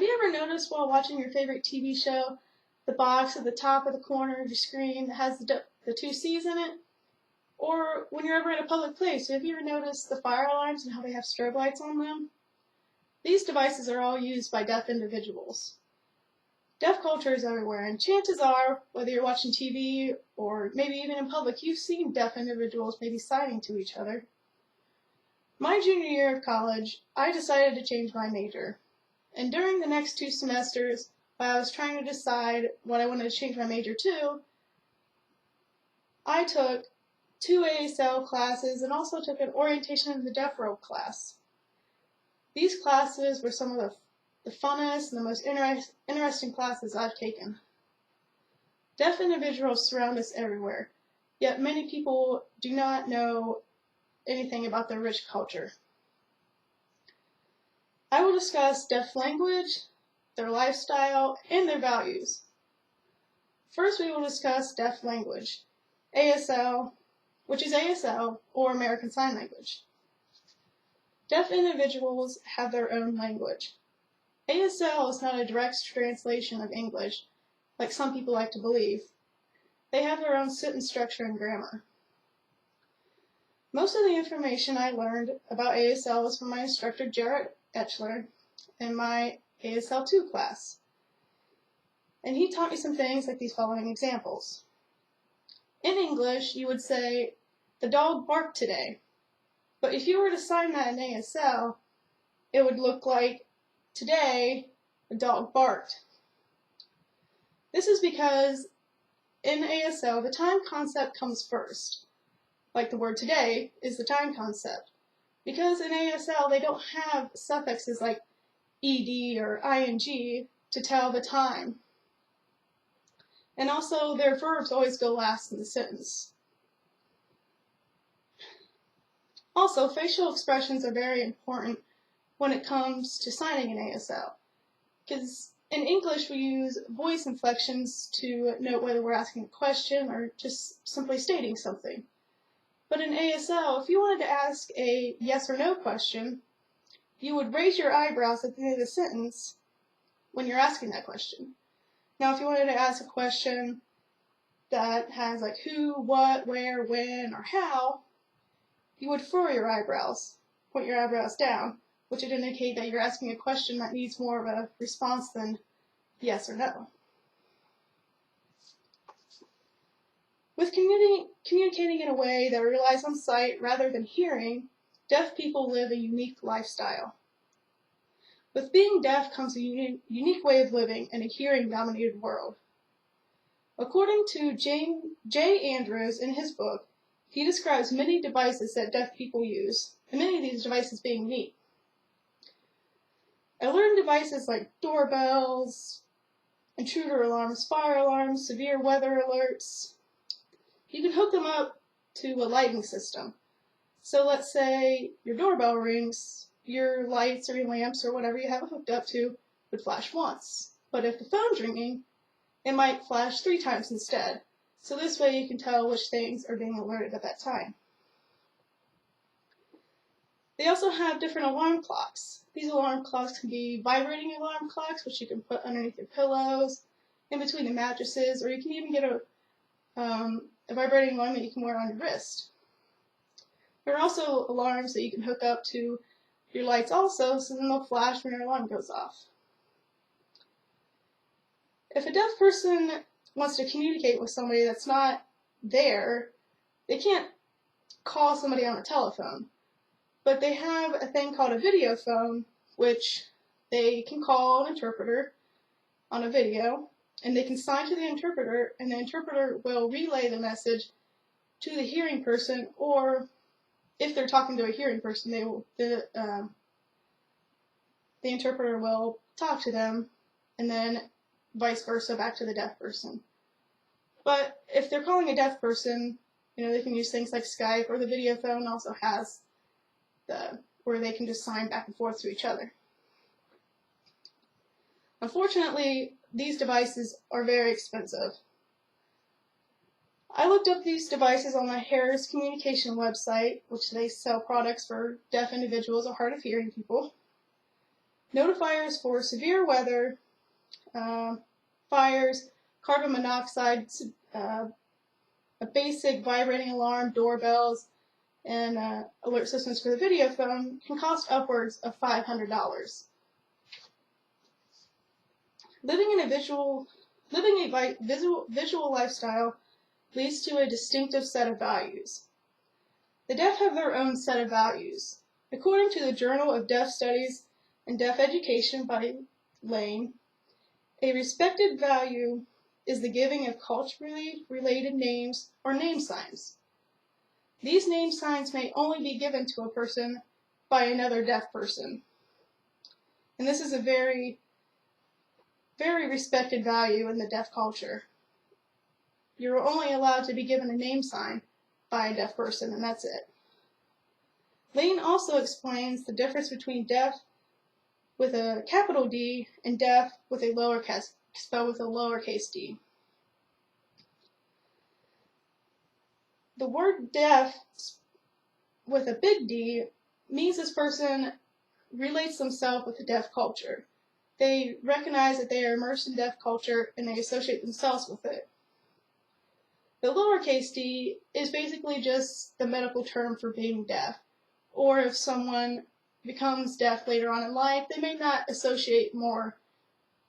Have you ever noticed while watching your favorite TV show, the box at the top of the corner of your screen that has the two C's in it? Or when you're ever in a public place, have you ever noticed the fire alarms and how they have strobe lights on them? These devices are all used by deaf individuals. Deaf culture is everywhere, and chances are, whether you're watching TV or maybe even in public, you've seen deaf individuals maybe signing to each other. My junior year of college, I decided to change my major. And during the next 2 semesters, while I was trying to decide what I wanted to change my major to, I took 2 ASL classes and also took an Orientation in the Deaf World class. These classes were some of the funnest and the most interesting classes I've taken. Deaf individuals surround us everywhere, yet many people do not know anything about their rich culture. I will discuss deaf language, their lifestyle, and their values. First, we will discuss deaf language, ASL, which is ASL, or American Sign Language. Deaf individuals have their own language. ASL is not a direct translation of English, like some people like to believe. They have their own sentence structure and grammar. Most of the information I learned about ASL was from my instructor, Jarrett Etchler, in my ASL 2 class. And he taught me some things like these following examples. In English, you would say, "The dog barked today." But if you were to sign that in ASL, it would look like, "Today, the dog barked." This is because in ASL, the time concept comes first. Like the word today is the time concept. Because in ASL, they don't have suffixes like ed or ing to tell the time. And also, their verbs always go last in the sentence. Also, facial expressions are very important when it comes to signing in ASL. Because in English, we use voice inflections to note whether we're asking a question or just simply stating something. But in ASL, if you wanted to ask a yes or no question, you would raise your eyebrows at the end of the sentence when you're asking that question. Now, if you wanted to ask a question that has like who, what, where, when, or how, you would furrow your eyebrows, point your eyebrows down, which would indicate that you're asking a question that needs more of a response than yes or no. With communicating in a way that relies on sight rather than hearing, deaf people live a unique lifestyle. With being deaf comes a unique way of living in a hearing-dominated world. According to Jay Andrews in his book, he describes many devices that deaf people use, and many of these devices being neat. I learned devices like doorbells, intruder alarms, fire alarms, severe weather alerts. You can hook them up to a lighting system. So let's say your doorbell rings, your lights or your lamps or whatever you have it hooked up to would flash once. But if the phone's ringing, it might flash 3 times instead. So this way you can tell which things are being alerted at that time. They also have different alarm clocks. These alarm clocks can be vibrating alarm clocks, which you can put underneath your pillows, in between the mattresses, or you can even get a vibrating alarm that you can wear on your wrist. There are also alarms that you can hook up to your lights also, so then they'll flash when your alarm goes off. If a deaf person wants to communicate with somebody that's not there, they can't call somebody on a telephone. But they have a thing called a video phone, which they can call an interpreter on a video, and they can sign to the interpreter, and the interpreter will relay the message to the hearing person, or if they're talking to a hearing person, the interpreter will talk to them, and then vice versa back to the deaf person. But if they're calling a deaf person, they can use things like Skype, or the video phone also has where they can just sign back and forth to each other. Unfortunately, these devices are very expensive. I looked up these devices on the Harris Communication website, which they sell products for deaf individuals or hard of hearing people. notifiers for severe weather, fires, carbon monoxide, a basic vibrating alarm, doorbells, and alert systems for the video phone can cost upwards of $500. Living a visual lifestyle leads to a distinctive set of values. The deaf have their own set of values. According to the Journal of Deaf Studies and Deaf Education by Lane, a respected value is the giving of culturally related names or name signs. These name signs may only be given to a person by another deaf person. And this is a very, very respected value in the deaf culture. You're only allowed to be given a name sign by a deaf person, and that's it. Lane also explains the difference between deaf with a capital D and deaf with a spelled with a lowercase d. The word deaf with a big D means this person relates themselves with the deaf culture. They recognize that they are immersed in deaf culture and they associate themselves with it. The lowercase d is basically just the medical term for being deaf. Or if someone becomes deaf later on in life, they may not associate more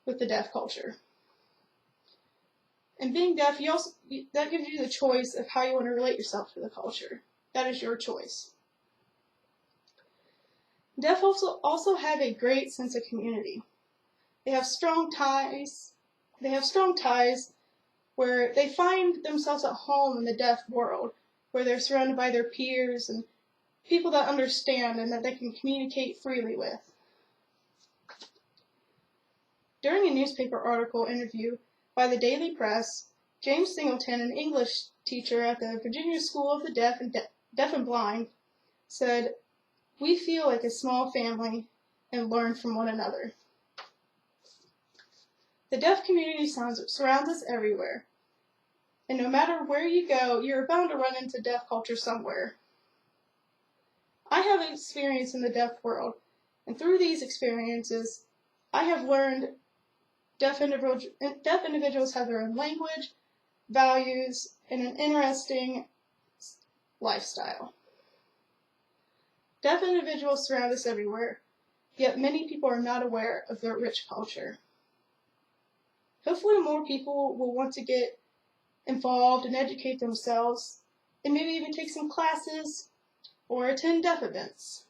with the deaf culture. And being deaf, that gives you the choice of how you want to relate yourself to the culture. That is your choice. Deaf also have a great sense of community. They have strong ties where they find themselves at home in the deaf world, where they're surrounded by their peers and people that understand and that they can communicate freely with. During a newspaper article interview by the Daily Press, James Singleton, an English teacher at the Virginia School of the Deaf and Blind, said, "We feel like a small family and learn from one another." The deaf community surrounds us everywhere, and no matter where you go, you're bound to run into deaf culture somewhere. I have experience in the deaf world, and through these experiences, I have learned deaf individuals have their own language, values, and an interesting lifestyle. Deaf individuals surround us everywhere, yet many people are not aware of their rich culture. Hopefully more people will want to get involved and educate themselves, and maybe even take some classes or attend deaf events.